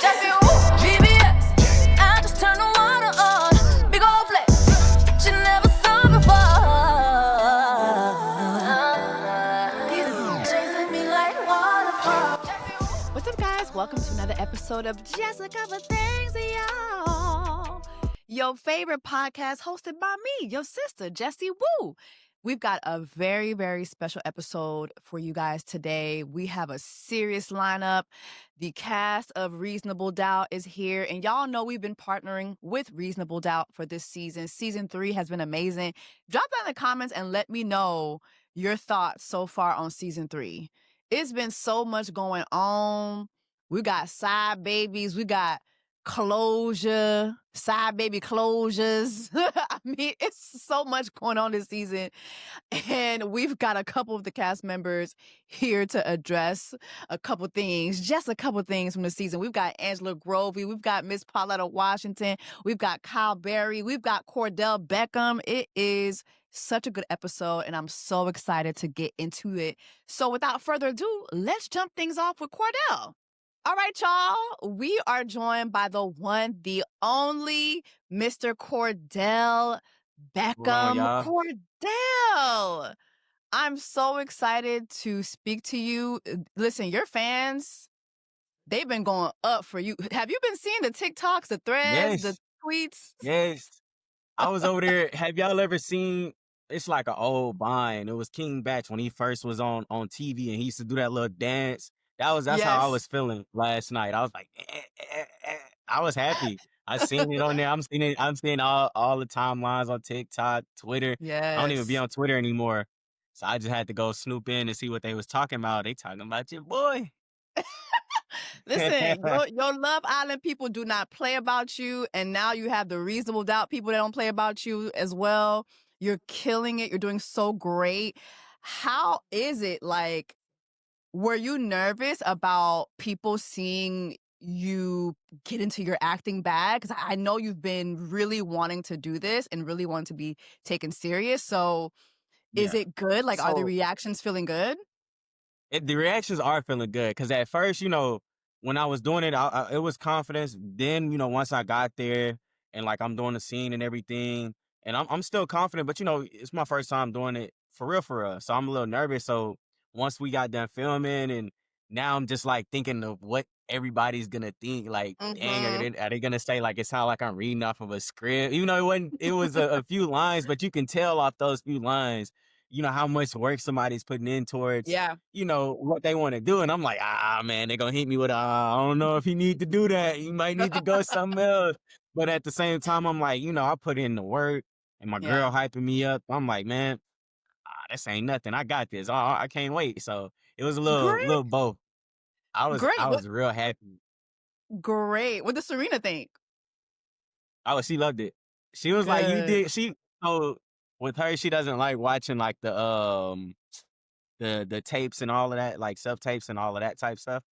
Jessie woo, VBS. I just turn the water on. Big old flex. She never saw before. He's chasing me like waterfall. What's up, guys? Welcome to another episode of Just a Couple Things, y'all. Your favorite podcast hosted by me, your sister, Jessie Woo. We've got a very, very special episode for you guys today. We have a serious lineup. The cast of Reasonable Doubt is here. And y'all know we've been partnering with Reasonable Doubt for this season. Season 3 has been amazing. Drop that in the comments and let me know your thoughts so far on Season 3. It's been so much going on. We got side babies. We got closure, side baby closures. I mean, it's so much going on this season. And we've got a couple of the cast members here to address a couple things, just a couple things from the season. We've got Angela Grovey. We've got Miss Pauletta Washington. We've got Kyle Berry. We've got Kordell Beckham. It is such a good episode, and I'm so excited to get into it. So without further ado, let's jump things off with Cordell. All right, y'all. We are joined by the one, the only Mr. Cordell Beckham. Cordell. I'm so excited to speak to you. Listen, your fans, they've been going up for you. Have you been seeing the TikToks, the threads, the tweets? Yes. I was over there. Have y'all ever seen, it's like an old vine. It was King Batch when he first was on TV and he used to do that little dance. That's how I was feeling last night. I was like, I was happy. I seen it on there. I'm seeing all the timelines on TikTok, Twitter. Yes. I don't even be on Twitter anymore. So I just had to go snoop in and see what they was talking about. They talking about your boy. Listen, your Love Island people do not play about you. And now you have the Reasonable Doubt people that don't play about you as well. You're killing it. You're doing so great. How is it like? Were you nervous about people seeing you get into your acting bag? Because I know you've been really wanting to do this and really want to be taken serious. So is it good? Like, are the reactions feeling good? The reactions are feeling good. Because at first, when I was doing it, it was confidence. Then, once I got there and like I'm doing the scene and everything, and I'm still confident, but it's my first time doing it for real. So I'm a little nervous. So once we got done filming, and now I'm just like thinking of what everybody's gonna think. Like, dang, are they gonna say like it sounds like I'm reading off of a script? Even though it was a few lines, but you can tell off those few lines, how much work somebody's putting in towards, what they want to do. And I'm like, man, they're gonna hit me with, I don't know if you need to do that. You might need to go something else. But at the same time, I'm like, I put in the work, and my girl hyping me up. I'm like, man, this ain't nothing. I got this. I can't wait. So it was a little both. I was real happy. Great. What did Serena think? Oh, she loved it. She was like, you did. So with her, she doesn't like watching like the tapes and all of that, like self tapes and all of that type stuff.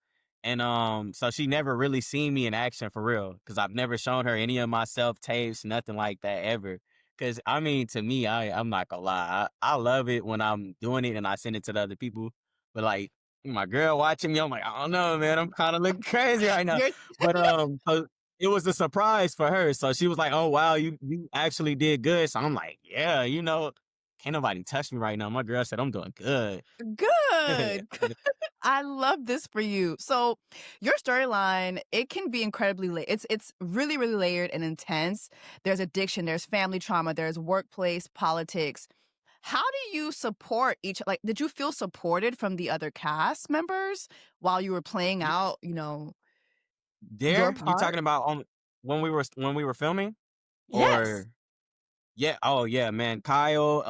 And so she never really seen me in action for real, because I've never shown her any of my self tapes, nothing like that ever. Because, I mean, to me, I'm not gonna lie. I love it when I'm doing it and I send it to the other people. But, like, my girl watching me, I'm like, I don't know, man. I'm kind of looking crazy right now. But so it was a surprise for her. So she was like, oh, wow, you actually did good. So I'm like, yeah, can't nobody touch me right now. My girl said I'm doing good. Good. I love this for you. So your storyline, it can be incredibly it's really, really layered and intense. There's addiction, there's family trauma, there's workplace politics. How do you support did you feel supported from the other cast members while you were playing out, your part? You talking about when we were filming? Yes. Yeah. Oh yeah, man. Kyle,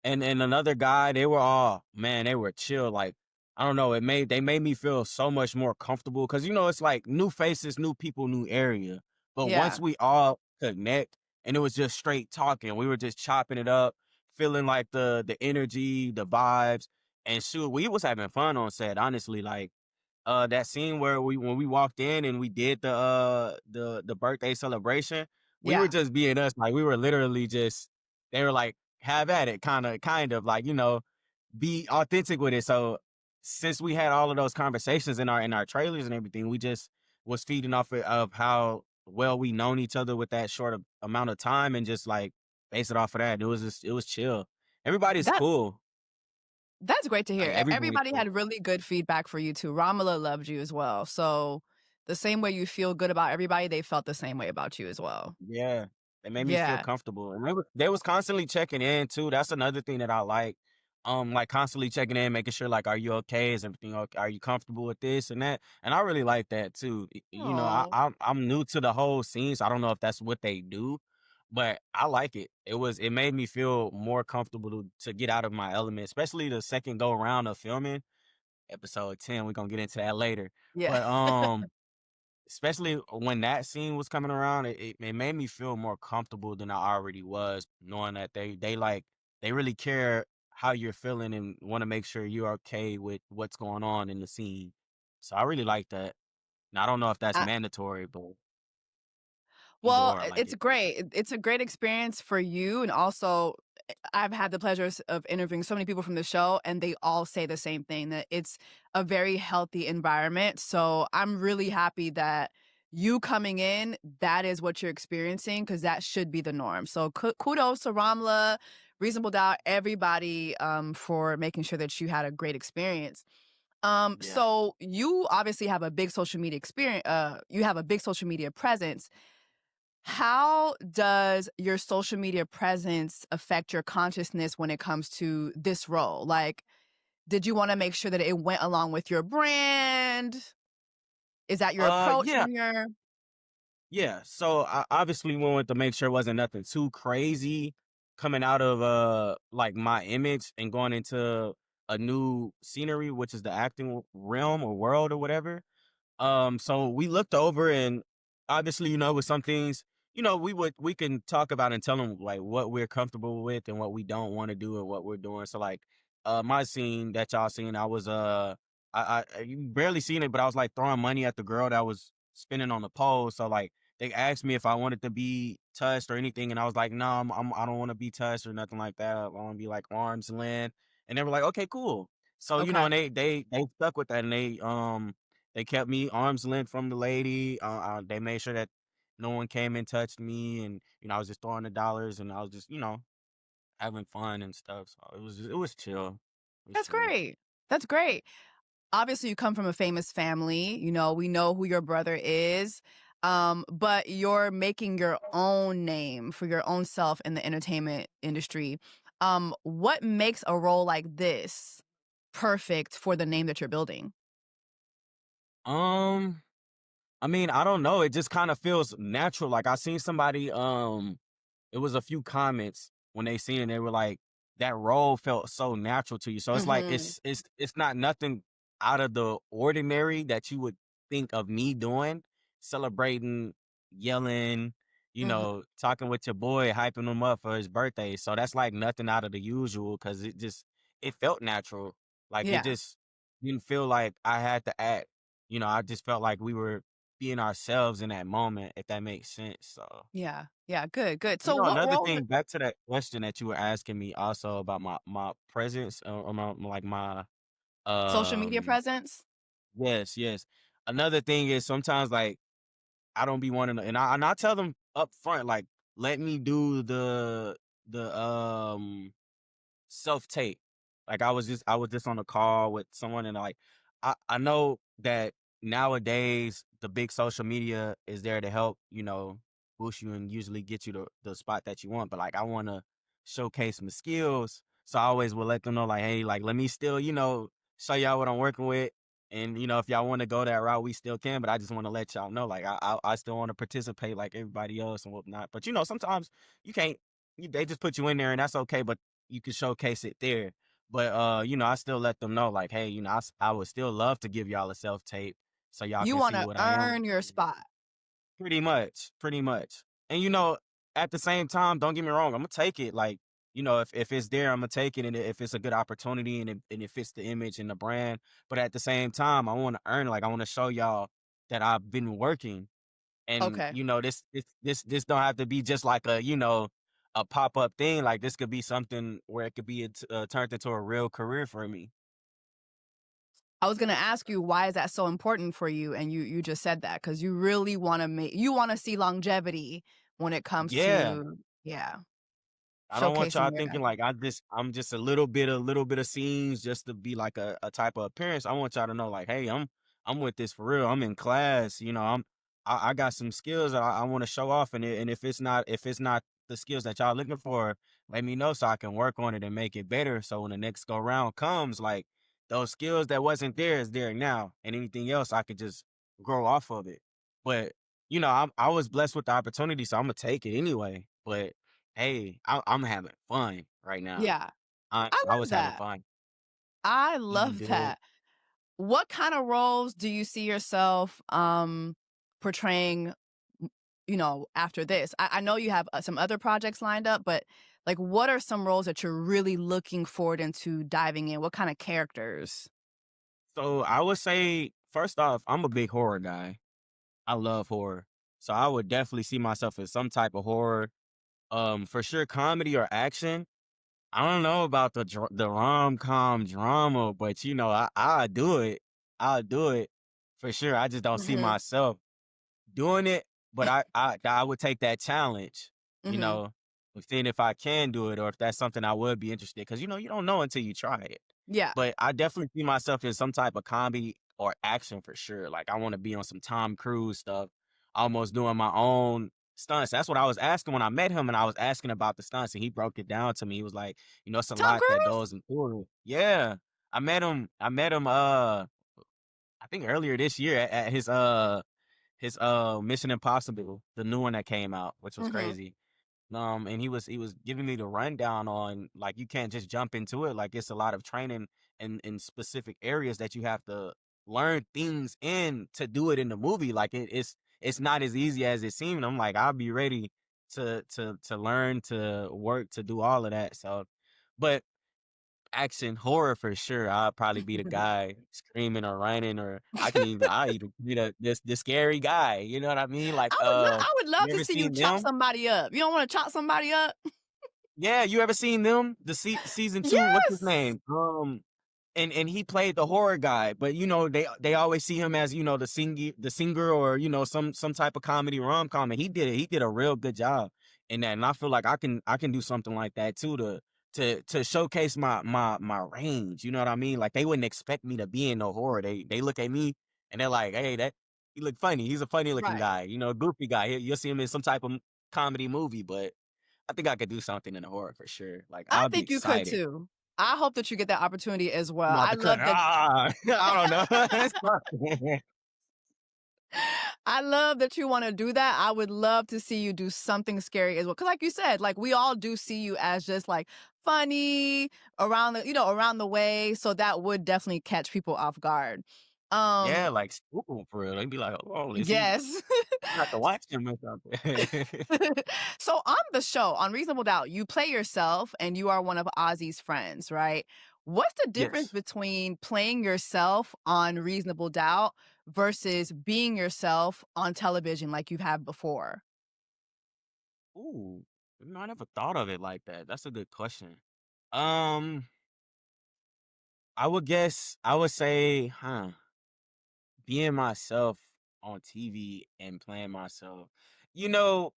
and another guy, they were all, man, they were chill. Like, I don't know, they made me feel so much more comfortable. Cause it's like new faces, new people, new area. But once we all connect and it was just straight talking, we were just chopping it up, feeling like the energy, the vibes. And shoot, we was having fun on set, honestly. Like, that scene where when we walked in and we did the birthday celebration, we were just being us. Like, we were literally just, they were like, have at it, kind of like, be authentic with it. So since we had all of those conversations in our trailers and everything, we just was feeding off of how well we known each other with that short amount of time, and just like base it off of that. It was chill. Everybody's That cool. that's great to hear. Like everybody's Everybody cool. had really good feedback for you too. Ramala loved you as well. So the same way you feel good about everybody, they felt the same way about you as well. Yeah, they made me feel Yeah. comfortable, and they was constantly checking in too. That's another thing that I like constantly checking in, making sure like, are you okay? Is everything okay? Are you comfortable with this and that? And I really like that too. You know, Oh. I'm new to the whole scene, so I don't know if that's what they do, but I like it. It made me feel more comfortable to get out of my element, especially the second go around of filming episode 10. We're gonna get into that later, Yeah. but especially when that scene was coming around, it made me feel more comfortable than I already was, knowing that they really care how you're feeling and want to make sure you're okay with what's going on in the scene. So I really like that. Now I don't know if that's mandatory, but either Well, or, I like it's it. great. It's a great experience for you, and also I've had the pleasures of interviewing so many people from the show, and they all say the same thing, that it's a very healthy environment. So I'm really happy that you coming in, that is what you're experiencing, because that should be the norm. So kudos to Ramla, Reasonable Doubt, everybody, for making sure that you had a great experience. Yeah. So you obviously have a big social media experience. You have a big social media presence. How does your social media presence affect your consciousness when it comes to this role? Like, did you want to make sure that it went along with your brand? Is that your approach Yeah. when you're Yeah, so I obviously wanted to make sure it wasn't nothing too crazy coming out of like my image and going into a new scenery, which is the acting realm or world or whatever. So we looked over, and obviously, with some things, we can talk about and tell them like what we're comfortable with and what we don't want to do and what we're doing. So like my scene that y'all seen, I was you barely seen it, but I was like throwing money at the girl that was spinning on the pole. So like they asked me if I wanted to be touched or anything, and I was like, no, I don't want to be touched or nothing like that. I want to be like arm's length. And they were like, okay, cool. So, okay? and they stuck with that, and they kept me arm's length from the lady. They made sure that no one came and touched me, and I was just throwing the dollars, and I was just having fun and stuff. So it was chill. It was That's chill. great. That's great. Obviously, you come from a famous family. We know who your brother is. But you're making your own name for your own self in the entertainment industry. What makes a role like this perfect for the name that you're building? Um, I mean, I don't know. It just kind of feels natural. Like I seen somebody. It was a few comments when they seen it. They were like, that role felt so natural to you. So it's like Mhm. it's not nothing out of the ordinary that you would think of me doing, celebrating, yelling, Mhm. talking with your boy, hyping him up for his birthday. So that's like nothing out of the usual, because it felt natural. Like it Yeah. just didn't feel like I had to act. I just felt like we were being ourselves in that moment, if that makes sense. So Yeah. Yeah. Good. Good. So what another role? thing, back to that question that you were asking me also about my presence, or my Social media um presence? yes, yes. Another thing is sometimes like I don't be wanting to, and I tell them up front, like, let me do the self tape. Like I was just on a call with someone, and like I know that nowadays the big social media is there to help, boost you and usually get you the spot that you want. But like I wanna showcase my skills. So I always will let them know, like, hey, like let me still, show y'all what I'm working with. And if y'all want to go that route, we still can. But I just want to let y'all know, like I still want to participate like everybody else and whatnot. But sometimes you can't. They just put you in there, and that's okay. But you can showcase it there. But I still let them know, like, hey, I would still love to give y'all a self tape so y'all You can want see to what I am. earn your spot. Pretty much, pretty much. And at the same time, don't get me wrong, I'm gonna take it. Like, if it's there, I'm gonna take it, and if it's a good opportunity, and it fits the image and the brand. But at the same time, I want to earn. Like, I want to show y'all that I've been working, and Okay. this don't have to be just like a pop-up thing. Like this could be something where it could be turned into a real career for me. I was gonna ask you, why is that so important for you? And you just said that because you really want to see longevity when it comes Yeah. to I don't want y'all showcasing your thinking talent. like I'm just a little bit of scenes just to be like a type of appearance. I want y'all to know like, hey, I'm with this for real. I'm in class. You know, I got some skills that I want to show off, and if it's not the skills that y'all looking for, let me know so I can work on it and make it better. So when the next go round comes, like those skills that wasn't there is there now, and anything else I could just grow off of it. But you know, I was blessed with the opportunity, so I'm gonna take it anyway. But hey, I'm having fun right now. Yeah, I I I love was having that. fun. I Eating love good. that. What kind of roles do you see yourself portraying, after this? I know you have some other projects lined up, but like, what are some roles that you're really looking forward into diving in? What kind of characters? So I would say, first off, I'm a big horror guy. I love horror. So I would definitely see myself as some type of horror. For sure, comedy or action. I don't know about the rom-com drama, but you know, I'll do it. I'll do it for sure. I just don't see Hmm. myself doing it, but I would take that challenge, you Hmm. know, of seeing if I can do it or if that's something I would be interested. Because you know, you don't know until you try it. Yeah. But I definitely see myself in some type of comedy or action for sure. Like I want to be on some Tom Cruise stuff, almost doing my own stunts. That's what I was asking when I met him, and I was asking about the stunts, and he broke it down to me. He was like, you know, it's a Tom lot that Cruise? goes into it. Yeah, I met him. I met him. I think earlier this year at his Mission Impossible, the new one that came out, which was Hmm. crazy. And he was giving me the rundown on like you can't just jump into it. Like it's a lot of training in specific areas that you have to learn things in to do it in the movie. Like it's not as easy as it seemed. I'm like, I'll be ready to learn, to work, to do all of that. So but action horror for sure. I'll probably be the guy screaming or running, or I even be the scary guy. You know what I mean? Like I would love you to ever see you seen chop them? somebody up. You don't want to chop somebody up? Yeah, you ever seen them? The season two, what's his Yes. name? And he played the horror guy, but you know they always see him as you know the singer or you know some type of comedy rom com, and he did it. He did a real good job in that, and I feel like I can do something like that too to showcase my range. You know what I mean? Like they wouldn't expect me to be in no horror. They look at me and they're like, hey, that he look funny. He's a funny looking Right. guy. You know, goofy guy. You'll see him in some type of comedy movie, but I think I could do something in the horror for sure. Like I I'll be think you could excited. too. I hope that you get that opportunity as well. I'm about I to cut. love that. I don't know. I love that you want to do that. I would love to see you do something scary as well. Cause like you said, like we all do see you as just like funny around the way. So that would definitely catch people off guard. Yeah, Um, like spook 'em for real. They'd be like, "Oh, is he? yes. I have to watch him or something." So on the show, on Reasonable Doubt, you play yourself and you are one of Ozzy's friends, right? What's the difference Yes. between playing yourself on Reasonable Doubt versus being yourself on television like you've had before? Ooh, I never thought of it like that. That's a good question. Um, I would say, being myself on TV and playing myself. You know,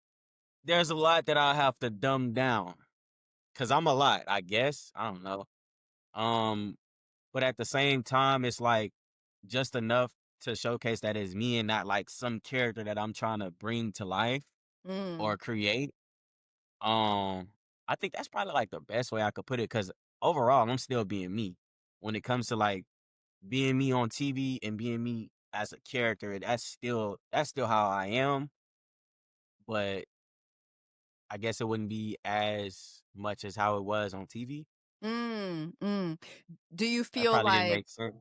there's a lot that I have to dumb down because I'm a lot. I guess I don't know. Um, but at the same time, it's like just enough to showcase that it's me and not like some character that I'm trying to bring to life Mm. or create. Um, I think that's probably like the best way I could put it because overall, I'm still being me. When it comes to like being me on TV and being me as a character, that's still how I am. But I guess it wouldn't be as much as how it was on TV. Mm, mm. Do you That feel probably didn't like make sense.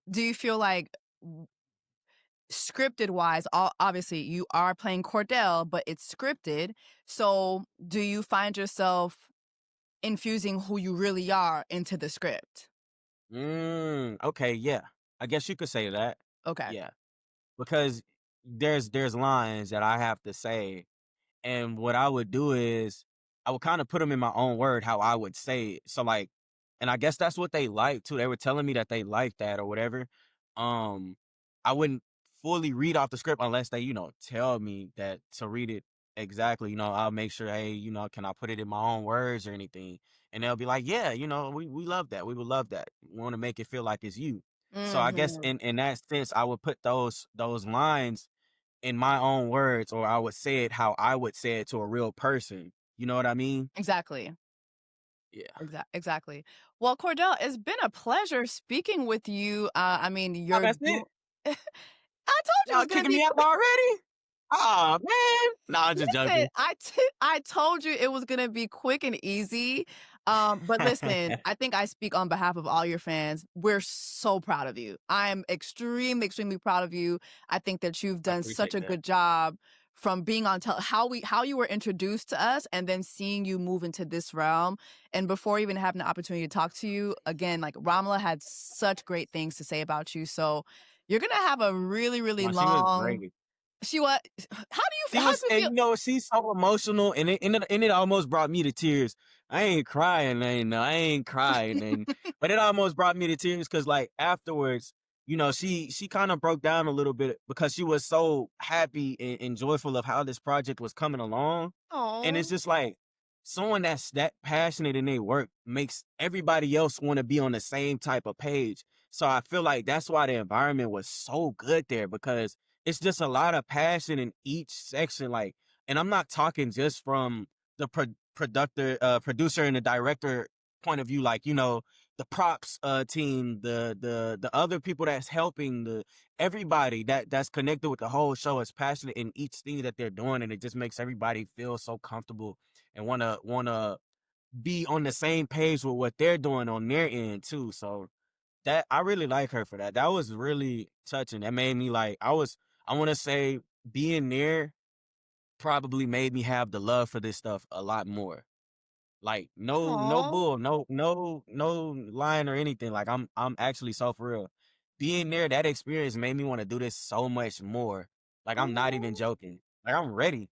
do you feel like scripted wise, obviously you are playing Cordell, but it's scripted. So do you find yourself infusing who you really are into the script? Okay, yeah. I guess you could say that. Okay. Yeah. Because there's lines that I have to say, and what I would do is I would kind of put them in my own word how I would say it. So like, and I guess that's what they like too. They were telling me that they liked that or whatever. I wouldn't fully read off the script unless they, tell me that to read it exactly. I'll make sure, hey, can I put it in my own words or anything? And they'll be like, yeah, we love that. We would love that. We want to make it feel like it's you. So I guess Mhm. in that sense, I would put those lines in my own words, or I would say it how I would say it to a real person. You know what I mean? Exactly. Yeah. Exactly. Well, Cordell, it's been a pleasure speaking with you. I mean, Oh, you're that's doing it. I told you it Y'all was gonna kicking be me out quick. already? Oh man. No, I'm just Listen, joking. I told you it was gonna be quick and easy. But listen, I think I speak on behalf of all your fans. We're so proud of you. I'm extremely, extremely proud of you. I think that you've I done such appreciate a that. good job from being on how you were introduced to us and then seeing you move into this realm. And before even having the opportunity to talk to you, again, like Ramla had such great things to say about you. So you're gonna have a really, really No, she was long great. she what She how does was, it and feel? she's so emotional, and it almost brought me to tears. I ain't crying, I ain't crying, but it almost brought me to tears because, like, afterwards, she kind of broke down a little bit because she was so happy and joyful of how this project was coming along, and it's Oh. just like someone that's that passionate in their work makes everybody else want to be on the same type of page. So I feel like that's why the environment was so good there because it's just a lot of passion in each section. Like, and I'm not talking just from the producer and the director point of view. Like, the props team, the other people that's helping, the everybody that's connected with the whole show is passionate in each thing that they're doing, and it just makes everybody feel so comfortable and wanna be on the same page with what they're doing on their end too. So that I really like her for that. That was really touching. That made me like I want to say being there probably made me have the love for this stuff a lot more. Like no Aw. bull, no line or anything. Like I'm actually so for real. Being there, that experience made me want to do this so much more. Like I'm not even Aw. joking. Like I'm ready.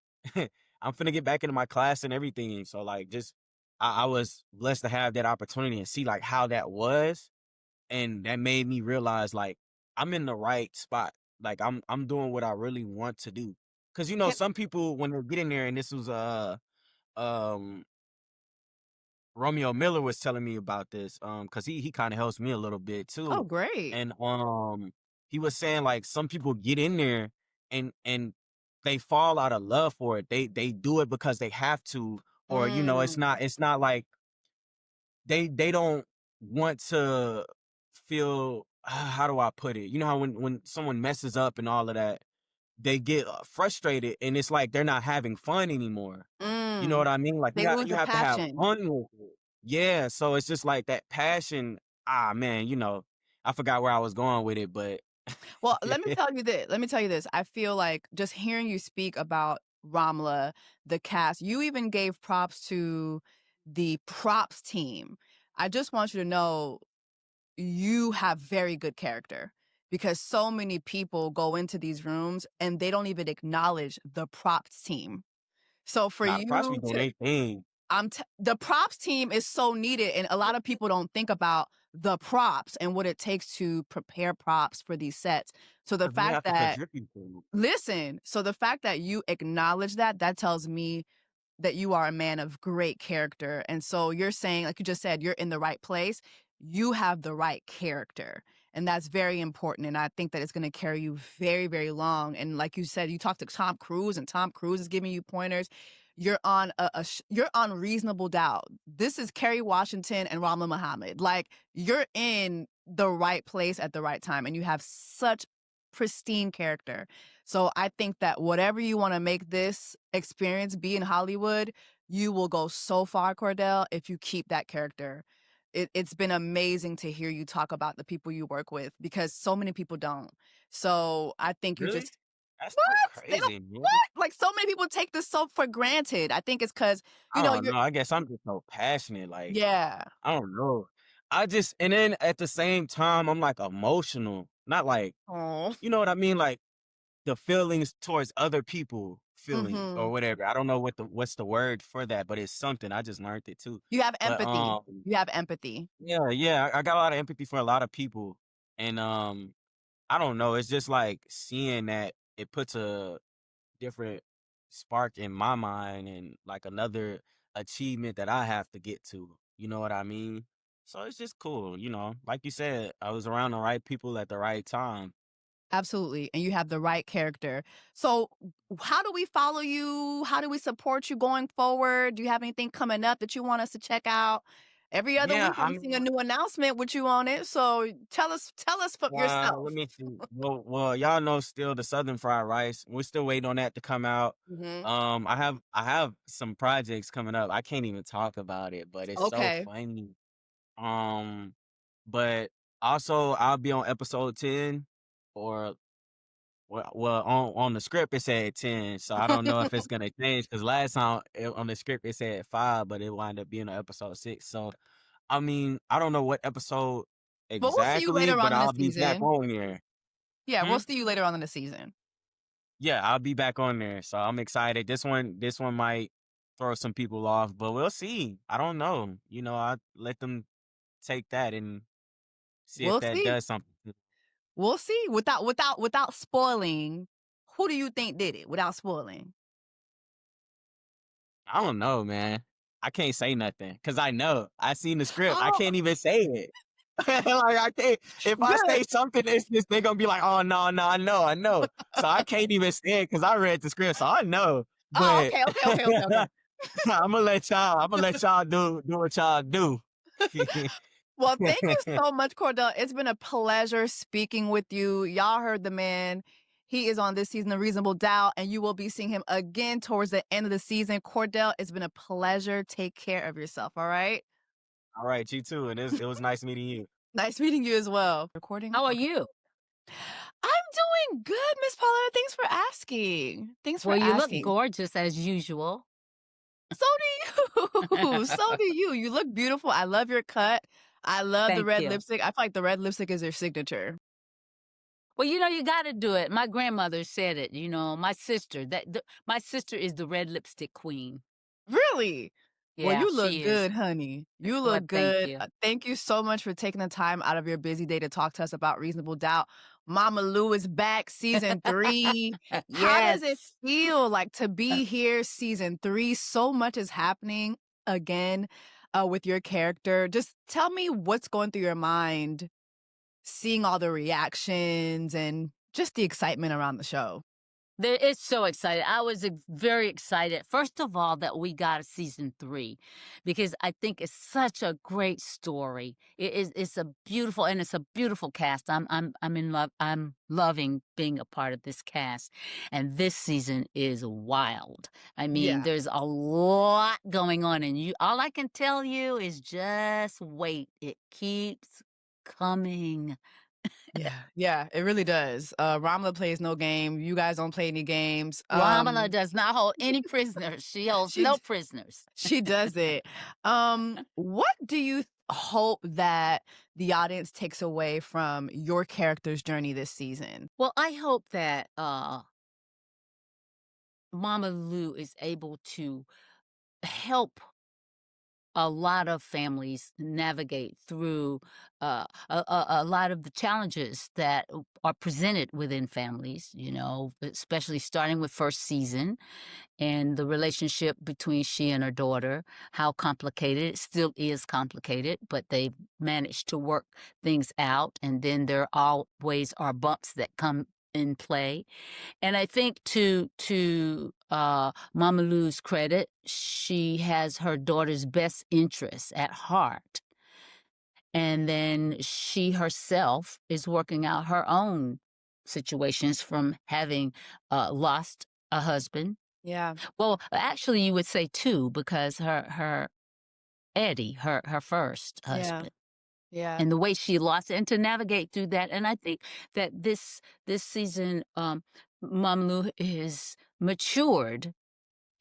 I'm finna get back into my class and everything. So like just I was blessed to have that opportunity and see like how that was. And that made me realize like I'm in the right spot. Like I'm doing what I really want to do. Cause Can some people when they get in there, and this was um Romeo Miller was telling me about this, cause he kind of helps me a little bit Oh, too. great. And he was saying like some people get in there and they fall out of love for it. They do it because they have to, or it's Mm. not like they don't want to feel how do I put it? You know how when someone messes up and all of that, they get frustrated and it's like they're not having fun anymore. You know Mm. what I mean? Like They lose you the have to have passion. fun with it. Yeah, so it's just like that passion. Ah man, I forgot where I was going with it, but Well, let me tell you this. I feel like just hearing you speak about Ramla, the cast, you even gave props to the props team. I just want you to know you have very good character because so many people go into these rooms and they don't even acknowledge the props team. So for nah, the props be you doing to their thing. the props team is so needed, and a lot of people don't think about the props and what it takes to prepare props for these sets. So the 'Cause we fact have to that contribute to it. so the fact that you acknowledge that tells me that you are a man of great character. And so you're saying, like you just said, you're in the right place. You have the right character. And that's very important. And I think that it's going to carry you very, very long. And like you said, you talked to Tom Cruise and Tom Cruise is giving you pointers. You're on you're on Reasonable Doubt. This is Kerry Washington and Ramla Muhammad. Like you're in the right place at the right time and you have such pristine character. So I think that whatever you want to make this experience be in Hollywood, you will go so far, Cordell, if you keep that character. It's been amazing to hear you talk about the people you work with because so many people don't. So I think you Really? just That's so what? They don't crazy, man. what? Like so many people take this so for granted. I think it's because, I don't you're know. I guess I'm just so passionate. Like, yeah. I don't know. And then at the same time, I'm like emotional. Not like, Oh. you know what I mean? Like the feelings towards other people feeling Mm-hmm. or whatever. I don't know what's the word for that, but it's something. I just learned it too. You have But empathy. You have empathy. yeah, I got a lot of empathy for a lot of people. And I don't know. It's just like seeing that it puts a different spark in my mind and like another achievement that I have to get to. You know what I mean? So it's just cool. Like you said, I was around the right people at the right time. Absolutely. And you have the right character. So, how do we follow you? How do we support you going forward? Do you have anything coming up that you want us to check out? Every other Yeah, week, I I'm seeing a mean, new announcement with you on it. So, tell us for let yourself. me see. Well, y'all know still the Southern fried rice. We're still waiting on that to come out. Hmm. I have some projects coming up. I can't even talk about it, but it's so Okay. funny. Um, but also I'll be on episode 10 or well on the script it said 10, so I don't know if it's gonna change because last time on the script it said 5, but it wound up being on episode 6. So I mean, I don't know what episode But we'll see you exactly, later but on in the I'll be back season. on there. Yeah, Hmm? we'll see you later on in the season. Yeah, I'll be back on there. So I'm excited. This one might throw some people off, but we'll see. I don't know. I let them take that and see if We'll that see. does something. We'll see. Without spoiling, who do you think did it? Without spoiling. I don't know, man. I can't say nothing because I know. I seen the script. I Oh, can't even say it. Like I can't. If I good. say something, it's just they're gonna be like, "Oh no, no, I know." So I can't even say it because I read the script, so I know. Oh, But okay. I'm gonna let y'all do what y'all do. Well, thank you so much, Cordell. It's been a pleasure speaking with you. Y'all heard the man. He is on this season of Reasonable Doubt, and you will be seeing him again towards the end of the season. Cordell, it's been a pleasure. Take care of yourself, all right? All right, you too, and it was nice meeting you. Nice meeting you as well. Recording? How are Okay. you? I'm doing good, Miss Pauletta. Thanks for asking. Thanks for Well, you look asking. gorgeous as usual. So do you. So do you. You look beautiful. I love your cut. I love the Thank red you. lipstick. I feel like the red lipstick is your signature. Well, you got to do it. My grandmother said it. My sister my sister is the red lipstick queen. Really? Well, Yeah, you look she is. good, honey. You Well, look thank good. you. Thank you so much for taking the time out of your busy day to talk to us about Reasonable Doubt. Mama Lou is back, season 3. How does it Yes. feel like to be here, season 3? So much is happening again with your character. Just tell me what's going through your mind, seeing all the reactions and just the excitement around the show. It's so excited. I was very excited. First of all, that we got a season 3, because I think it's such a great story. It's a beautiful, and it's a beautiful cast. I'm in love. I'm loving being a part of this cast, and this season is wild. I mean, Yeah. there's a lot going on, and all I can tell you is just wait. It keeps coming. Yeah, it really does. Ramla plays no game. You guys don't play any games. Ramala does not hold any prisoners. She holds She no prisoners. she does it. What do you hope that the audience takes away from your character's journey this season? Well, I hope that Mama Lou is able to help a lot of families navigate through a lot of the challenges that are presented within families, especially starting with first season and the relationship between she and her daughter, how complicated it still is complicated, but they've managed to work things out. And then there always are bumps that come in play. And I think to Mama Lou's credit, she has her daughter's best interests at heart. And then she herself is working out her own situations from having lost a husband. Yeah. Well, actually, you would say two, because her Eddie, her first husband, Yeah. and the way she lost it, and to navigate through that. And I think that this season, Mom Lou is matured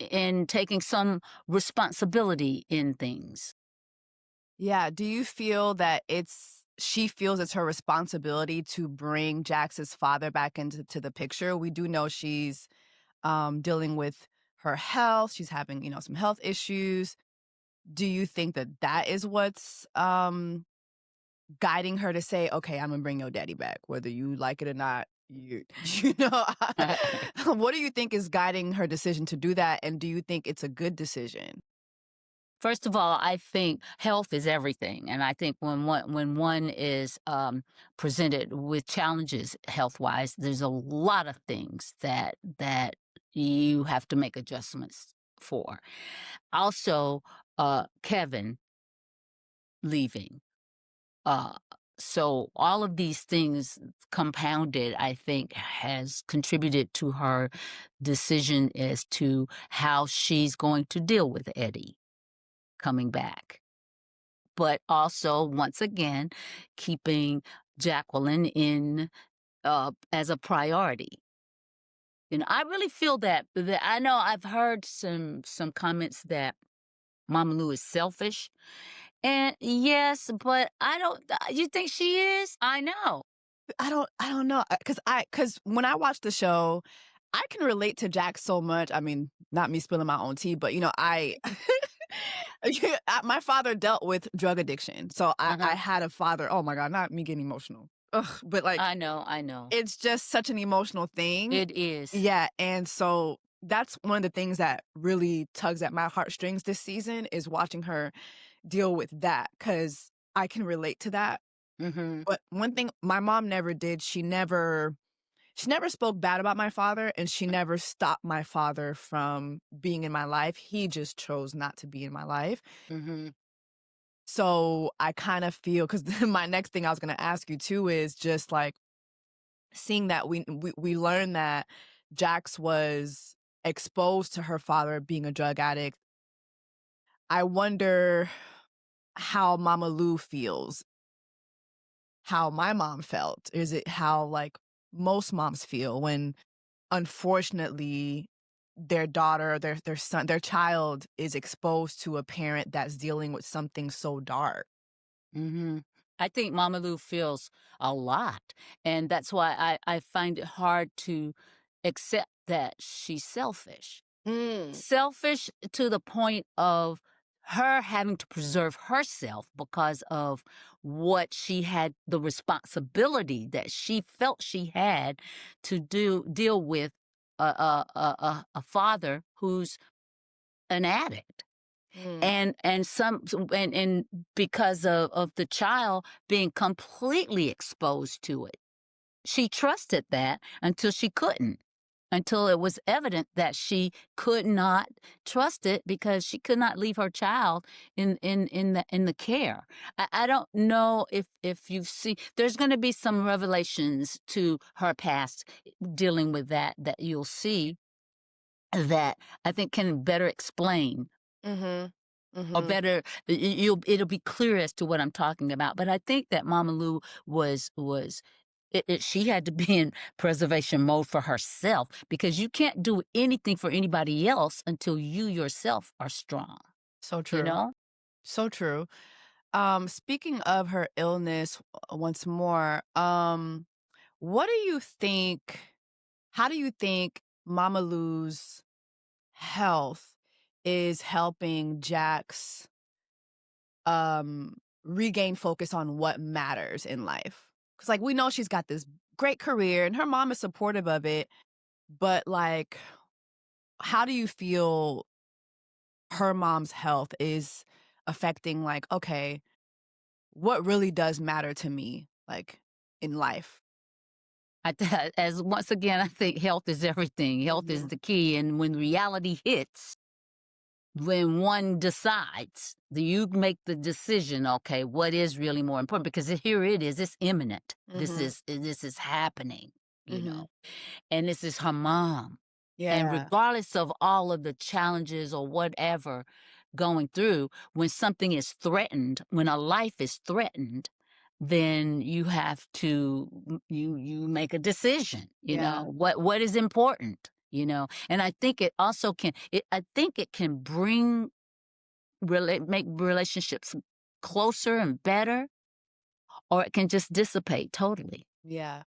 in taking some responsibility in things. Yeah. Do you feel that she feels it's her responsibility to bring Jax's father back into the picture? We do know she's dealing with her health. She's having, some health issues. Do you think that is what's guiding her to say, okay, I'm gonna bring your daddy back, whether you like it or not. You know, what do you think is guiding her decision to do that? And do you think it's a good decision? First of all, I think health is everything, and I think when one is presented with challenges health wise, there's a lot of things that you have to make adjustments for. Also, Kevin leaving. Uh, so all of these things compounded, I think, has contributed to her decision as to how she's going to deal with Eddie coming back. But also, once again, keeping Jacqueline in as a priority. I really feel that I know I've heard some comments that Mama Lou is selfish. And yes, but I don't. You think she is? I know. I don't know, cause when I watch the show, I can relate to Jack so much. I mean, not me spilling my own tea, but I my father dealt with drug addiction, so I Uh-huh. had a father. Oh my God, not me getting emotional. Ugh, but I know. I know. it's just such an emotional thing. It is. Yeah, and so that's one of the things that really tugs at my heartstrings this season is watching her deal with that, cause I can relate to that. Mm-hmm. But one thing my mom never did, she never spoke bad about my father, and she never stopped my father from being in my life. He just chose not to be in my life. Mm-hmm. So I kind of feel, because my next thing I was going to ask you too is just like seeing that we learned that Jax was exposed to her father being a drug addict. I wonder how Mama Lou feels, how my mom felt. Is it how like most moms feel when unfortunately their daughter, their son, their child is exposed to a parent that's dealing with something so dark? Mm-hmm. I think Mama Lou feels a lot, and that's why I find it hard to accept that she's selfish. Mm. Selfish to the point of her having to preserve herself because of what she had, the responsibility that she felt she had to deal with a father who's an addict. Mm. And because of the child being completely exposed to it, she trusted that until she couldn't, until it was evident that she could not trust it because she could not leave her child in the care. I don't know if you see, there's going to be some revelations to her past dealing with that you'll see that I think can better explain Mhm. or Mhm. better it'll be clear as to what I'm talking about. But I think that Mama Lou was she had to be in preservation mode for herself because you can't do anything for anybody else until you yourself are strong, So you true. know? So true. Speaking of her illness, once more, what do you think? How do you think Mama Lou's health is helping Jax regain focus on what matters in life? Because like we know she's got this great career and her mom is supportive of it, but like, how do you feel her mom's health is affecting, like, okay, what really does matter to me, like, in life? As once again, I think health is everything. Health is Mhm. the key. And when reality hits, when one decides, you make the decision, okay, what is really more important? Because here it is, it's imminent. Mhm. This is happening, you Mhm. know. And this is her mom. And Yeah. regardless of all of the challenges or whatever going through, when something is threatened, when a life is threatened, then you have to you make a decision, Yeah. what is important, and I think it also I think it can make relationships closer and better, or it can just dissipate totally. Yeah.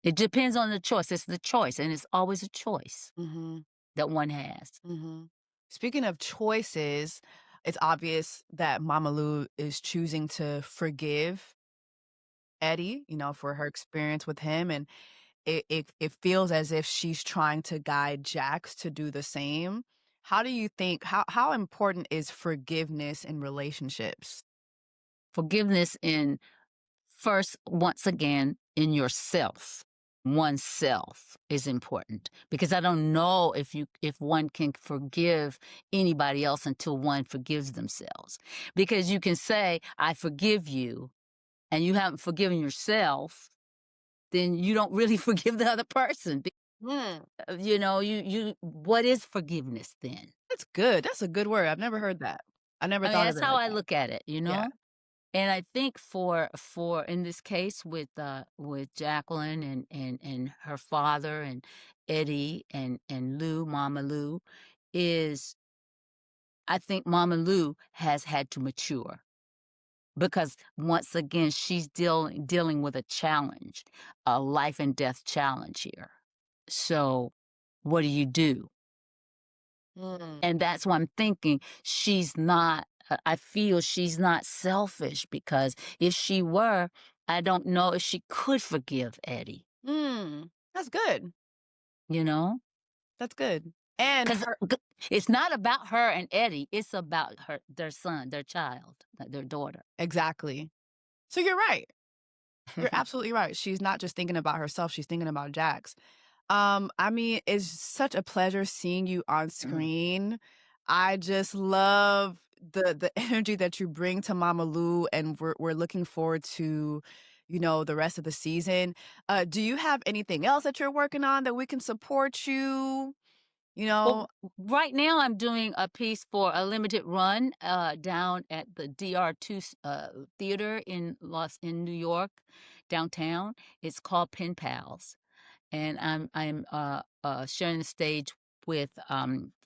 It depends on the choice. It's the choice, and it's always a choice Mhm. that one has. Mhm. Speaking of choices, it's obvious that Mama Lou is choosing to forgive Eddie, for her experience with him, and it feels as if she's trying to guide Jax to do the same. How do you think how important is forgiveness in relationships? Forgiveness in first, once again, in yourself. Oneself is important because I don't know if one can forgive anybody else until one forgives themselves. Because you can say, I forgive you, and you haven't forgiven yourself, then you don't really forgive the other person. Mm, What is forgiveness then? that's good. That's a good word. I've never heard that. I never I mean, thought of that's it how like I that. look at it, you Yeah. know? And I think for in this case with Jacqueline and her father and Eddie and Lou, Mama Lou, is I think Mama Lou has had to mature because once again she's dealing with a challenge, a life and death challenge here. So what do you do? Mm, And that's why I'm thinking she's not, I feel she's not selfish because if she were, I don't know if she could forgive Eddie, that's good. you know? That's good. And Because her it's not about her and Eddie, it's about their son, their child, their daughter. exactly. So you're right. You're absolutely right. She's not just thinking about herself, she's thinking about Jax. I mean, it's such a pleasure seeing you on Mm. screen. I just love the energy that you bring to Mama Lou, and we're looking forward to, the rest of the season. Do you have anything else that you're working on that we can support you? You know, Well, right now I'm doing a piece for a limited run down at the DR2 theater in New York, downtown. It's called Pen Pals, and I'm sharing the stage with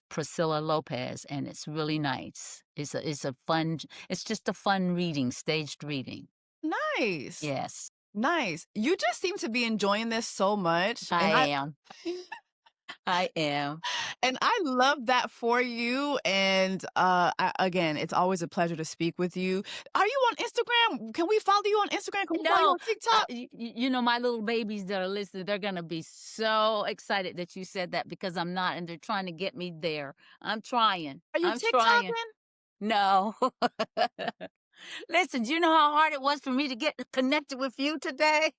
Priscilla Lopez, and it's really nice. It's a fun. It's just a fun reading, staged reading. nice. Yes, Nice. You just seem to be enjoying this so much, I and I am. I am. and I love that for you. And again, it's always a pleasure to speak with you. Are you on Instagram? Can we follow you on Instagram? Can we follow you No, on TikTok? my little babies that are listening, they're gonna be so excited that you said that because I'm not, and they're trying to get me there. I'm trying. Are you I'm trying. TikToking? No. Listen, do you know how hard it was for me to get connected with you today?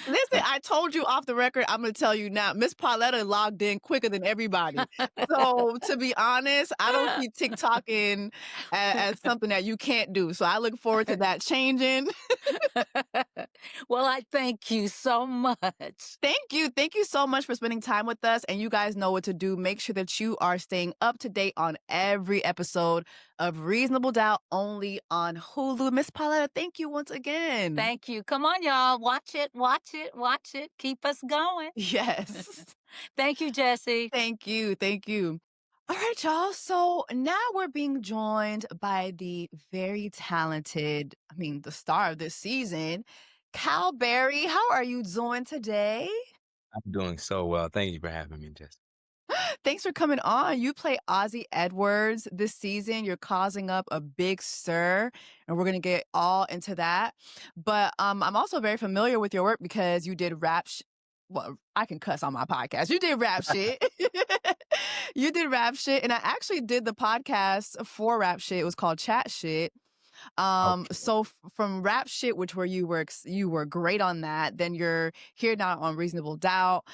Listen, I told you off the record. I'm gonna tell you now. Miss Pauletta logged in quicker than everybody. So to be honest, I don't see TikToking as something that you can't do. So I look forward to that changing. Well, I thank you so much. Thank you. Thank you so much for spending time with us. And you guys know what to do. Make sure that you are staying up to date on every episode of Reasonable Doubt only on Hulu. Miss Pauletta, thank you once again. Thank you. Come on, y'all. Watch it, watch it, watch it. Keep us going. Yes. Thank you, Jessie. Thank you. Thank you. All right, y'all. So now we're being joined by the very talented, the star of this season, Cal Berry. How are you doing today? I'm doing so well. Thank you for having me, Jess. Thanks for coming on. You play Ozzy Edwards this season. You're causing up a big stir, and we're going to get all into that. But I'm also very familiar with your work because you did well, I can cuss on my podcast. You did rap shit. You did rap shit. And I actually did the podcast for rap shit. It was called Chat Shit. Okay. So from rap shit, which where you were great on that. Then you're here now on Reasonable Doubt.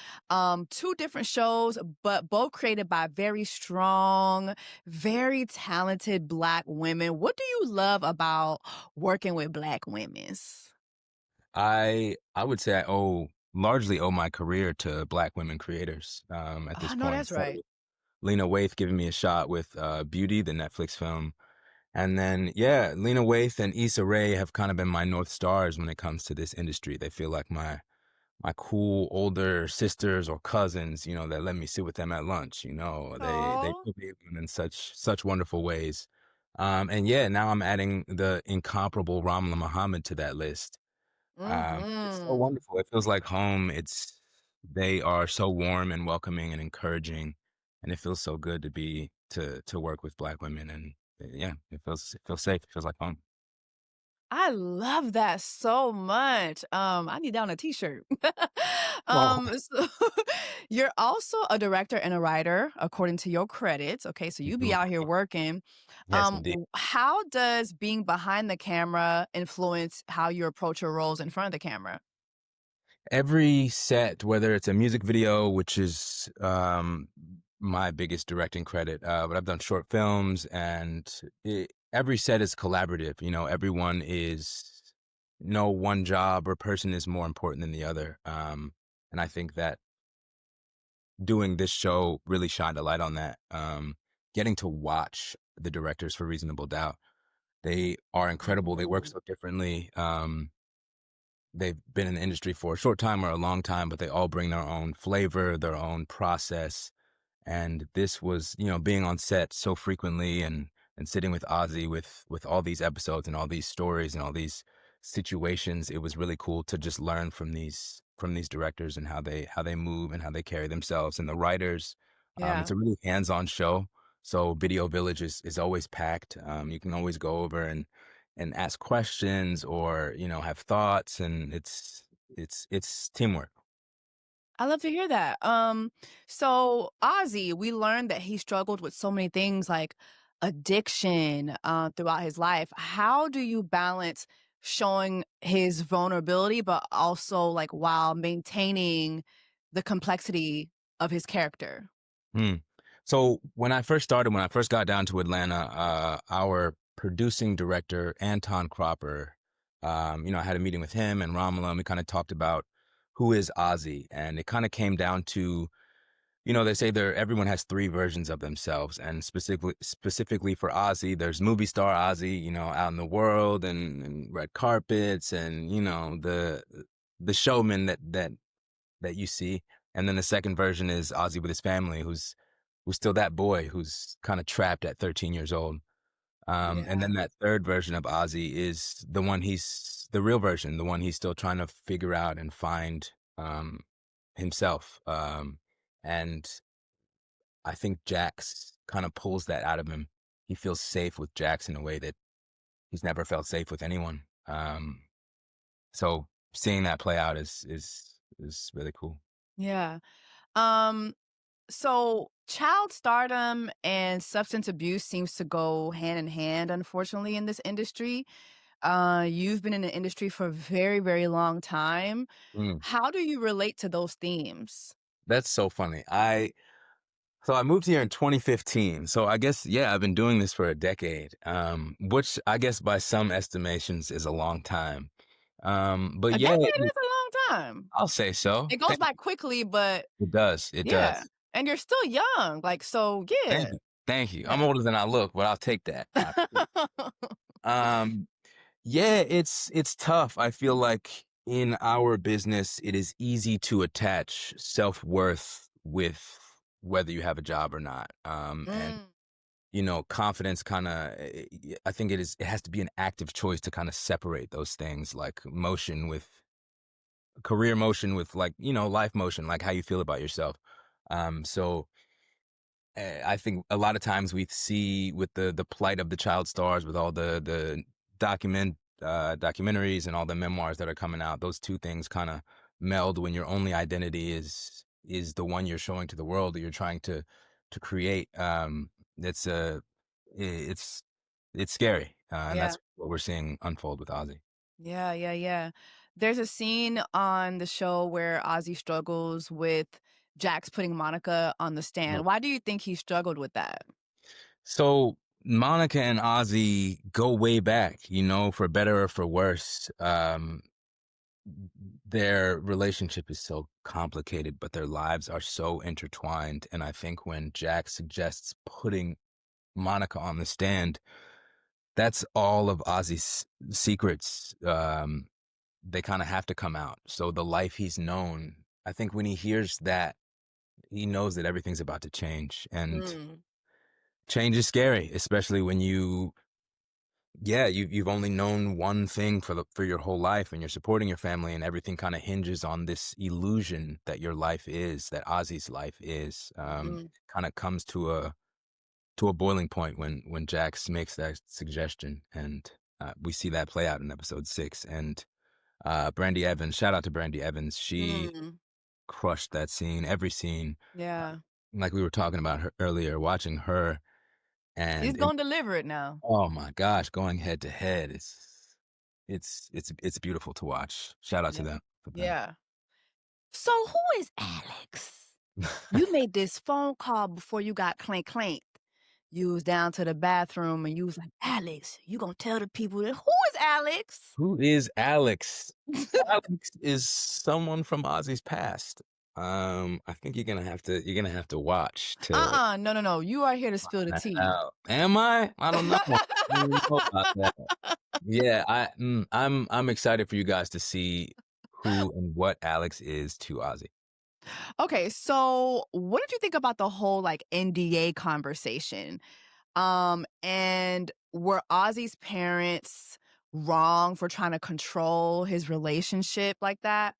Two different shows, but both created by very strong, very talented Black women. What do you love about working with Black women? I would say largely owe my career to Black women creators at Oh this no, point. that's So right. Lena Waithe giving me a shot with Beauty, the Netflix film. And then, yeah, Lena Waithe and Issa Rae have kind of been my North Stars when it comes to this industry. They feel like my cool older sisters or cousins, that let me sit with them at lunch. They Oh. put me on in such wonderful ways. And yeah, now I'm adding the incomparable Ramla Muhammad to that list. It's so Mm-hmm. wonderful. It feels like home. They are so warm and welcoming and encouraging, and it feels so good to work with Black women. And yeah, it feels safe. It feels like home. I love that so much. I need that on a t-shirt. Oh, So you're also a director and a writer, according to your credits. Okay, so you be mhm. out here working. Yes, indeed. How does being behind the camera influence how you approach your roles in front of the camera? Every set, whether it's a music video, which is my biggest directing credit, but I've done short films, and every set is collaborative. Everyone is no one job or person is more important than the other. And I think that doing this show really shined a light on that. Getting to watch the directors for Reasonable Doubt, they are incredible. They work Mm. so differently. They've been in the industry for a short time or a long time, but they all bring their own flavor, their own process. And this was, being on set so frequently and sitting with Ozzy with all these episodes and all these stories and all these situations. It was really cool to just learn from these directors and how they move and how they carry themselves. And the writers, Yeah. it's a really hands-on show. So Video Village is always packed. You can always go over and ask questions or have thoughts, and it's teamwork. I love to hear that. So Ozzy, we learned that he struggled with so many things like addiction throughout his life. How do you balance showing his vulnerability, but also like while maintaining the complexity of his character? Hmm. So when I first got down to Atlanta, our producing director, Anton Cropper, I had a meeting with him and Ramala, and we kind of talked about who is Ozzy. And it kind of came down to, they say everyone has three versions of themselves. And specifically for Ozzy, there's movie star Ozzy, out in the world and red carpets and, the showman that you see. And then the second version is Ozzy with his family, who's still that boy who's kind of trapped at 13 years old. And Yeah. then that third version of Ozzy is the real version, the one he's still trying to figure out and find himself. And I think Jax kind of pulls that out of him. He feels safe with Jax in a way that he's never felt safe with anyone. So seeing that play out is really cool. Yeah. Um, so child stardom and substance abuse seems to go hand in hand, unfortunately, in this industry. You've been in the industry for a very, very long time. Mm. How do you relate to those themes? That's so funny. So I moved here in 2015. So I guess, yeah, I've been doing this for a decade, which I guess by some estimations is a long time. But A yeah, decade is a long time. I'll say so. It goes by quickly, but It does. It yeah. does. And you're still young. Like, so Thank yeah. you. Thank you. I'm Yeah. older than I look, but I'll take that. Um, yeah, it's tough. I feel like in our business, it is easy to attach self-worth with whether you have a job or not. And Mm, confidence kind of, I think it has to be an active choice to kind of separate those things, like career motion with like, life motion, like how you feel about yourself. So I think a lot of times we see with the plight of the child stars, with all the documentaries and all the memoirs that are coming out, those two things kind of meld when your only identity is the one you're showing to the world that you're trying to create. It's a it's it's scary, and yeah. that's what we're seeing unfold with Ozzy. Yeah, yeah, yeah. There's a scene on the show where Ozzy struggles with Jax putting Monica on the stand. Why do you think he struggled with that? So Monica and Ozzy go way back, for better or for worse. Their relationship is so complicated, but their lives are so intertwined. And I think when Jack suggests putting Monica on the stand, that's all of Ozzy's secrets. They kind of have to come out. So the life he's known, I think when he hears that, he knows that everything's about to change. And Mm, change is scary, especially when you've only known one thing for your whole life, and you're supporting your family, and everything kind of hinges on this illusion that your life is, that Ozzy's life is. mm. Kind of comes to a boiling point when Jax makes that suggestion, and we see that play out in episode 6. And Brandy Evans, shout out to Brandy Evans. She Mm, crushed that scene, every scene. yeah. Like we were talking about her earlier, watching her He's and gonna deliver it now. oh my gosh, going head to head, it's beautiful to watch. Shout out to Yeah. them for that. Yeah. So who is Alex? You made this phone call before you got clanked. You was down to the bathroom and you was like, Alex, you gonna tell the people that who is Alex? Who is Alex? Alex is someone from Ozzy's past. I think you're gonna have to watch to No. You are here to spill the find tea. out. Am I? I don't know. I don't know about that. Yeah, I'm excited for you guys to see who and what Alex is to Ozzy. Okay, so what did you think about the whole like NDA conversation? And were Ozzy's parents wrong for trying to control his relationship like that?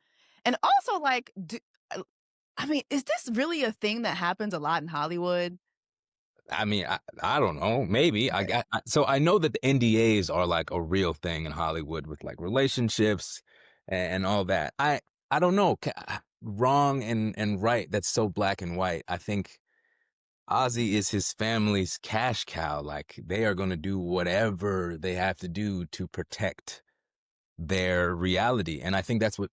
And also, like, I mean, is this really a thing that happens a lot in Hollywood? I mean, I don't know. Maybe so I know that the NDAs are like a real thing in Hollywood with like relationships and all that. I don't know. Wrong and right. That's so black and white. I think Ozzy is his family's cash cow. Like they are going to do whatever they have to do to protect their reality. And I think that's what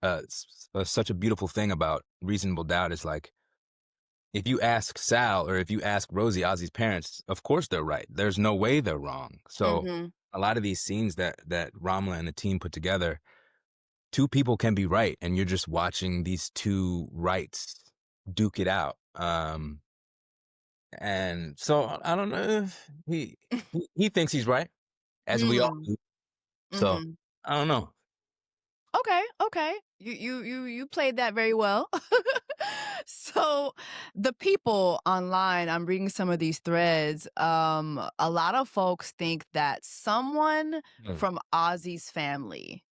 such a beautiful thing about Reasonable Doubt is like, if you ask Sal or if you ask Rosie, Ozzy's parents, of course they're right. There's no way they're wrong. So a lot of these scenes that Ramla and the team put together, two people can be right, and you're just watching these two rights duke it out. And so I don't know if he thinks he's right, as we all do. So I don't know. Okay. You played that very well. So the people online, I'm reading some of these threads. A lot of folks think that someone from Ozzy's family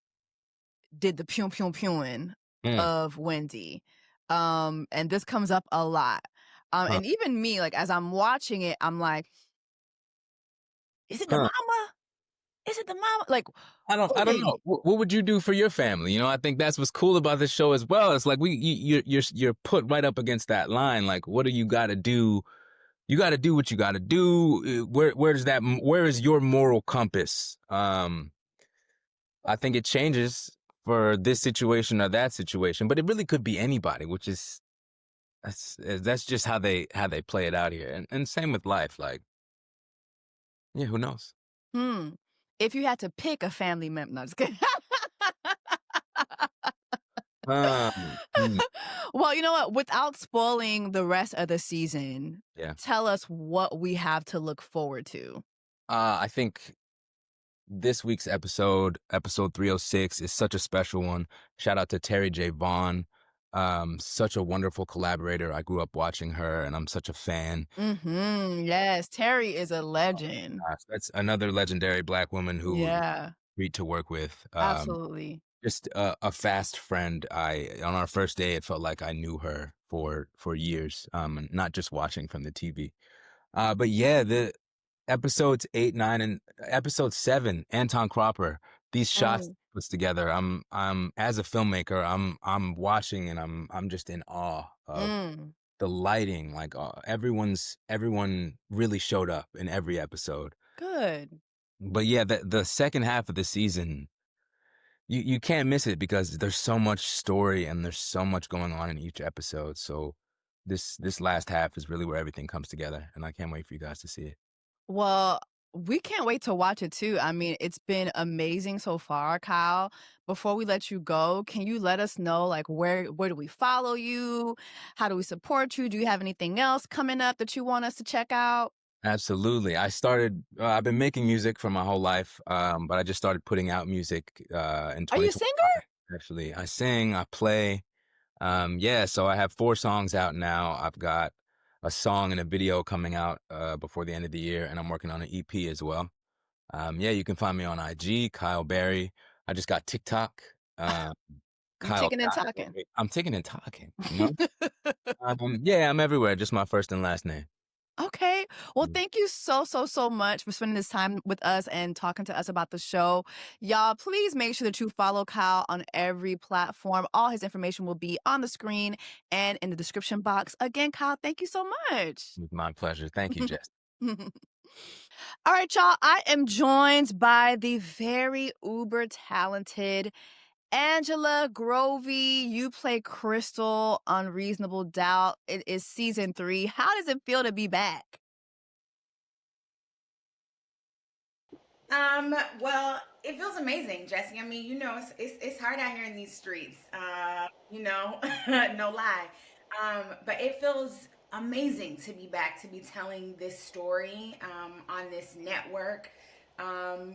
did the pew pew pewing of Wendy. And this comes up a lot. And even me, like as I'm watching it, I'm like, is it the mama? Is it the mama? Like, I don't know. What would you do for your family? You know, I think that's what's cool about this show as well. It's like you're put right up against that line. Like, what do you got to do? You got to do what you got to do. Where is your moral compass? I think it changes for this situation or that situation, but it really could be anybody, which is that's just how they play it out here. And same with life. Like, yeah, who knows? If you had to pick a family member, no, just kidding. Well, you know what? Without spoiling the rest of the season, tell us what we have to look forward to. I think this week's episode 306, is such a special one. Shout out to Terry J. Vaughn. Such a wonderful collaborator. I grew up watching her, and I'm such a fan. Yes, Terry is a legend. Oh, that's another legendary Black woman who great to work with. Absolutely. Just a fast friend. On our first day, it felt like I knew her for years, and not just watching from the TV. But yeah, the episodes 8, 9, and episode 7, Anton Cropper. These shots puts together. I'm as a filmmaker, I'm watching and I'm just in awe of the lighting. Like everyone really showed up in every episode. Good. But yeah, the second half of the season, you can't miss it because there's so much story and there's so much going on in each episode. So this last half is really where everything comes together, and I can't wait for you guys to see it. Well, we can't wait to watch it too. I mean, it's been amazing so far, Kyle. Before we let you go, can you let us know, like, where do we follow you? How do we support you? Do you have anything else coming up that you want us to check out? Absolutely. I've been making music for my whole life, but I just started putting out music in 2025. Are you a singer? Actually, I sing, I play. So I have 4 songs out now. I've got a song and a video coming out before the end of the year, and I'm working on an EP as well. You can find me on IG, Kyle Berry. I just got TikTok. Kyle, ticking and talking. I'm ticking and talking. You know? I'm everywhere. Just my first and last name. Okay. Well, thank you so much for spending this time with us and talking to us about the show. Y'all, please make sure that you follow Kyle on every platform. All his information will be on the screen and in the description box. Again, Kyle, thank you so much. My pleasure. Thank you, Jess. All right, y'all. I am joined by the very uber talented Angela Grovey. You play Crystal on Reasonable Doubt. It is season 3. How does it feel to be back? Well, it feels amazing, Jessie. I mean, it's hard out here in these streets. No lie. But it feels amazing to be back, to be telling this story on this network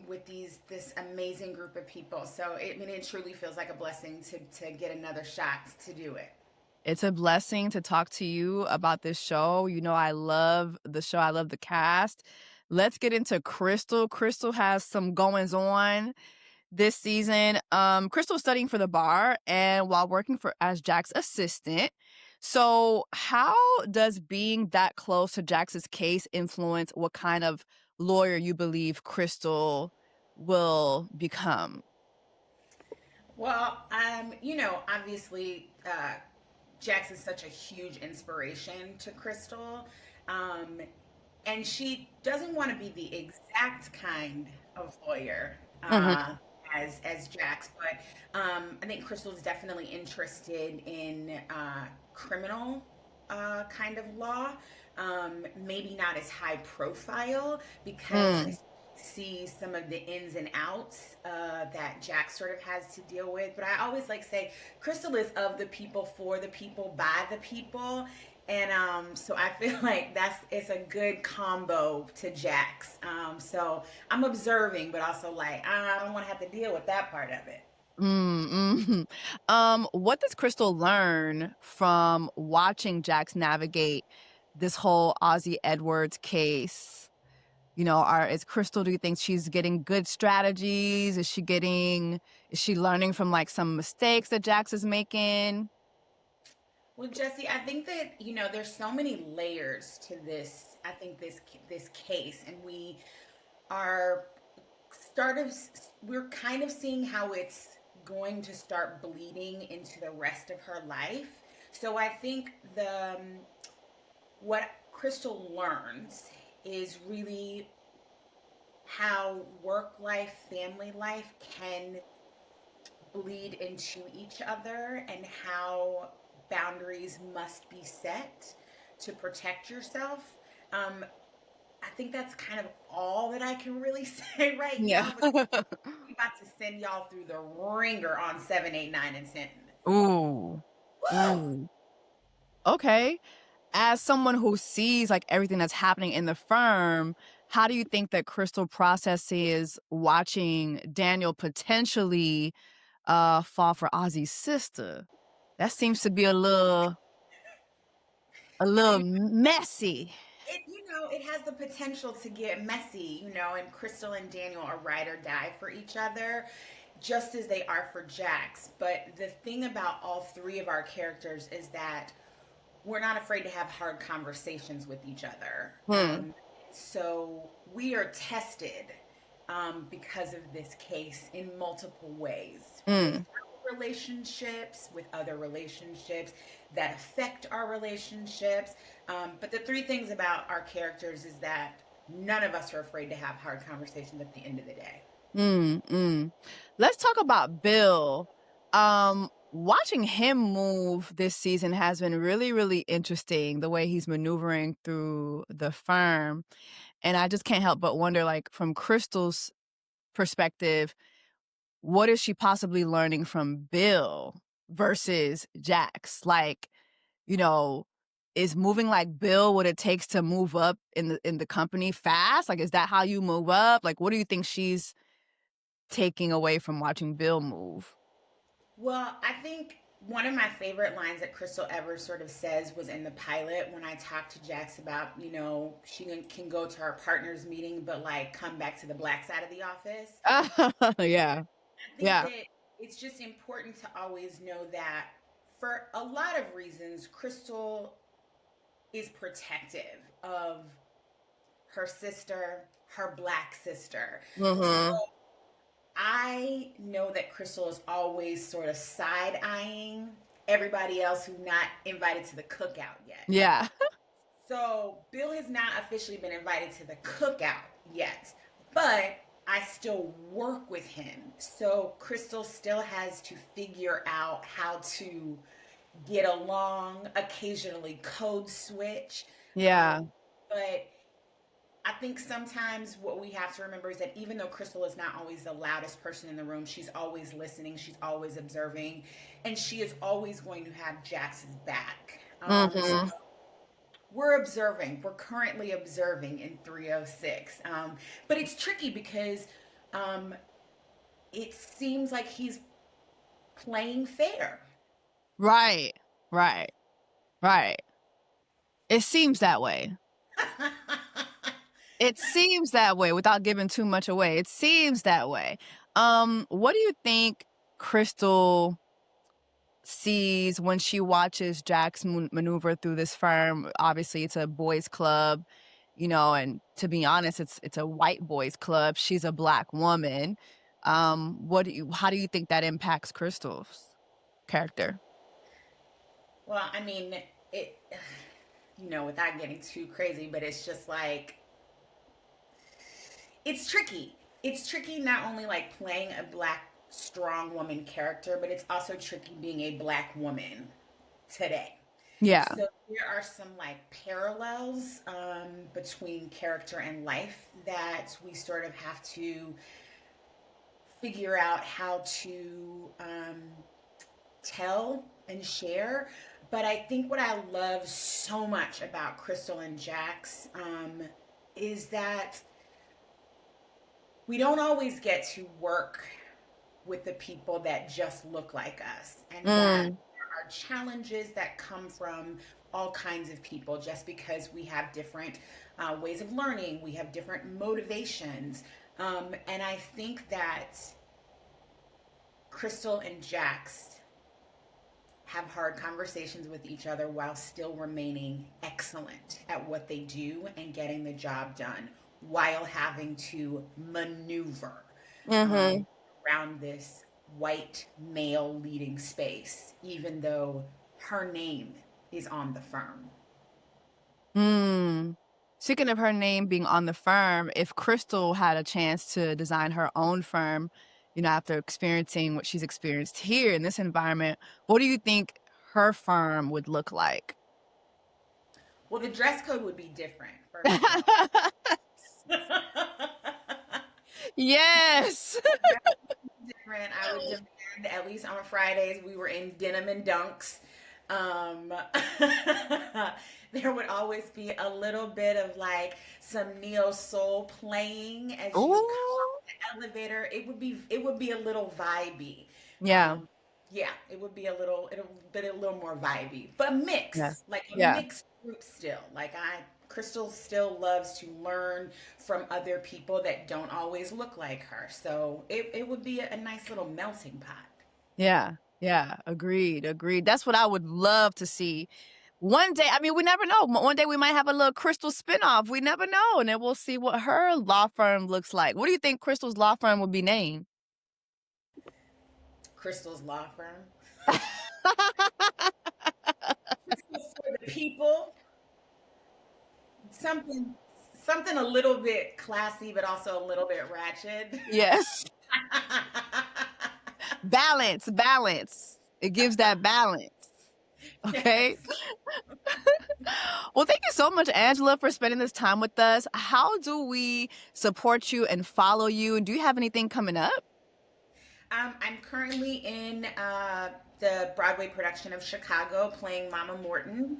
with this amazing group of people. So it truly feels like a blessing to get another shot to do it. It's a blessing to talk to you about this show. You know, I love the show. I love the cast. Let's get into Crystal. Crystal has some goings on this season. Crystal's studying for the bar and while working as Jack's assistant. So how does being that close to Jack's case influence what kind of lawyer you believe Crystal will become? Well, obviously, Jax is such a huge inspiration to Crystal. And she doesn't want to be the exact kind of lawyer as Jax, but I think Crystal's definitely interested in criminal kind of law. Maybe not as high profile because I see some of the ins and outs that Jax sort of has to deal with. But I always say Crystal is of the people, for the people, by the people. And so I feel like it's a good combo to Jax. So I'm observing, but also I don't want to have to deal with that part of it. What does Crystal learn from watching Jax navigate this whole Ozzy Edwards case? You know, is Crystal, do you think she's getting good strategies? Is she learning from some mistakes that Jax is making? Well, Jessie, I think that, there's so many layers to this, I think this case, and we're kind of seeing how it's going to start bleeding into the rest of her life. So I think what Crystal learns is really how work life, family life can bleed into each other, and how boundaries must be set to protect yourself. I think that's kind of all that I can really say right now. But I'm about to send y'all through the ringer on 7, 8, 9, and 10. Ooh. Okay. As someone who sees everything that's happening in the firm, how do you think that Crystal processes watching Daniel potentially fall for Ozzy's sister? That seems to be a little messy. It has the potential to get messy, and Crystal and Daniel are ride or die for each other, just as they are for Jax. But the thing about all 3 of our characters is that we're not afraid to have hard conversations with each other. So we are tested because of this case in multiple ways. With relationships, with other relationships that affect our relationships. But the 3 things about our characters is that none of us are afraid to have hard conversations at the end of the day. Let's talk about Bill. Watching him move this season has been really, really interesting, the way he's maneuvering through the firm. And I just can't help but wonder, from Crystal's perspective, what is she possibly learning from Bill versus Jax? Is moving like Bill what it takes to move up in the company fast? Is that how you move up? What do you think she's taking away from watching Bill move? Well, I think one of my favorite lines that Crystal ever sort of says was in the pilot, when I talked to Jax about, she can go to our partners meeting, but come back to the black side of the office. Yeah. I think that it's just important to always know that for a lot of reasons, Crystal is protective of her sister, her Black sister. Mm-hmm. So I know that Crystal is always sort of side eyeing everybody else who's not invited to the cookout yet. Yeah. So Bill has not officially been invited to the cookout yet, but I still work with him. So Crystal still has to figure out how to get along, occasionally code switch. Yeah. But I think sometimes what we have to remember is that even though Crystal is not always the loudest person in the room, she's always listening, she's always observing, and she is always going to have Jax's back. Mm-hmm. So we're observing. We're currently observing in 306. But it's tricky because it seems like he's playing fair. Right. Right. Right. It seems that way. It seems that way without giving too much away. It seems that way. What do you think Crystal sees when she watches Jax maneuver through this firm? Obviously, it's a boys' club, and to be honest, it's a white boys' club. She's a Black woman. How do you think that impacts Crystal's character? Well, I mean, it, without getting too crazy, but it's just like, it's tricky. It's tricky not only like playing a Black strong woman character, but it's also tricky being a Black woman today. Yeah. So there are some like parallels between character and life that we sort of have to figure out how to tell and share. But I think what I love so much about Crystal and Jax is that we don't always get to work with the people that just look like us. And that there are challenges that come from all kinds of people just because we have different ways of learning, we have different motivations. And I think that Crystal and Jax have hard conversations with each other while still remaining excellent at what they do and getting the job done while having to maneuver around this white male leading space, even though her name is on the firm. Speaking of her name being on the firm, if Crystal had a chance to design her own firm, after experiencing what she's experienced here in this environment, what do you think her firm would look like? Well, the dress code would be different. First of all. Yes. Different. I would demand, at least on Fridays, we were in denim and dunks. There would always be a little bit of like some neo soul playing as you come up the elevator. It would be a little vibey. Yeah. Yeah, it would be a little more vibey, but mixed, like a mixed group still. Like Crystal still loves to learn from other people that don't always look like her. So it would be a nice little melting pot. Yeah. Agreed. That's what I would love to see. One day, I mean, we never know. One day we might have a little Crystal spinoff. We never know. And then we'll see what her law firm looks like. What do you think Crystal's law firm would be named? Crystal's law firm. Crystal for the people. Something a little bit classy, but also a little bit ratchet. Yes. Balance. It gives that balance. Okay. Yes. Well, thank you so much, Angela, for spending this time with us. How do we support you and follow you? And do you have anything coming up? I'm currently in the Broadway production of Chicago playing Mama Morton.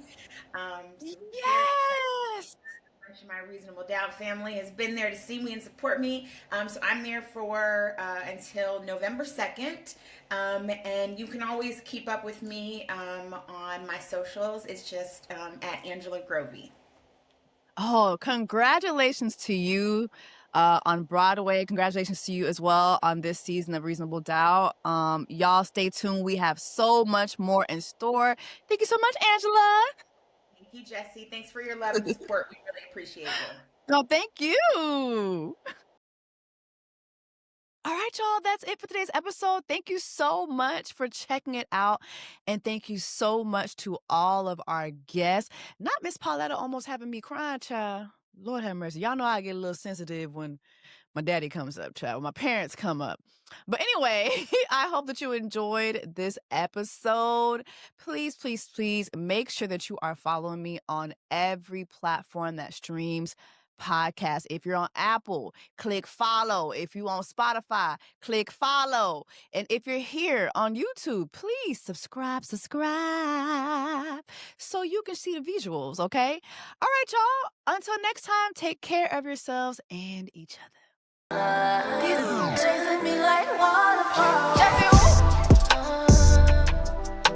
Yes! My Reasonable Doubt family has been there to see me and support me. So I'm there for until November 2nd. And you can always keep up with me on my socials. It's just at Angela Grovey. Oh, congratulations to you on Broadway. Congratulations to you as well on this season of Reasonable Doubt. Y'all stay tuned. We have so much more in store. Thank you so much, Angela. Thank you, Jessie. Thanks for your love and support. We really appreciate it. Oh, thank you. All right, y'all, that's it for today's episode. Thank you so much for checking it out. And thank you so much to all of our guests. Not Miss Pauletta almost having me crying, child. Lord have mercy. Y'all know I get a little sensitive when my daddy comes up, child. When my parents come up. But anyway, I hope that you enjoyed this episode. Please, please, please make sure that you are following me on every platform that streams podcast. If you're on Apple, click follow. If you're on Spotify, click follow. And if you're here on YouTube, please subscribe so you can see the visuals, okay? All right, y'all. Until next time, take care of yourselves and each other. He's chasing me like waterfalls. Jessie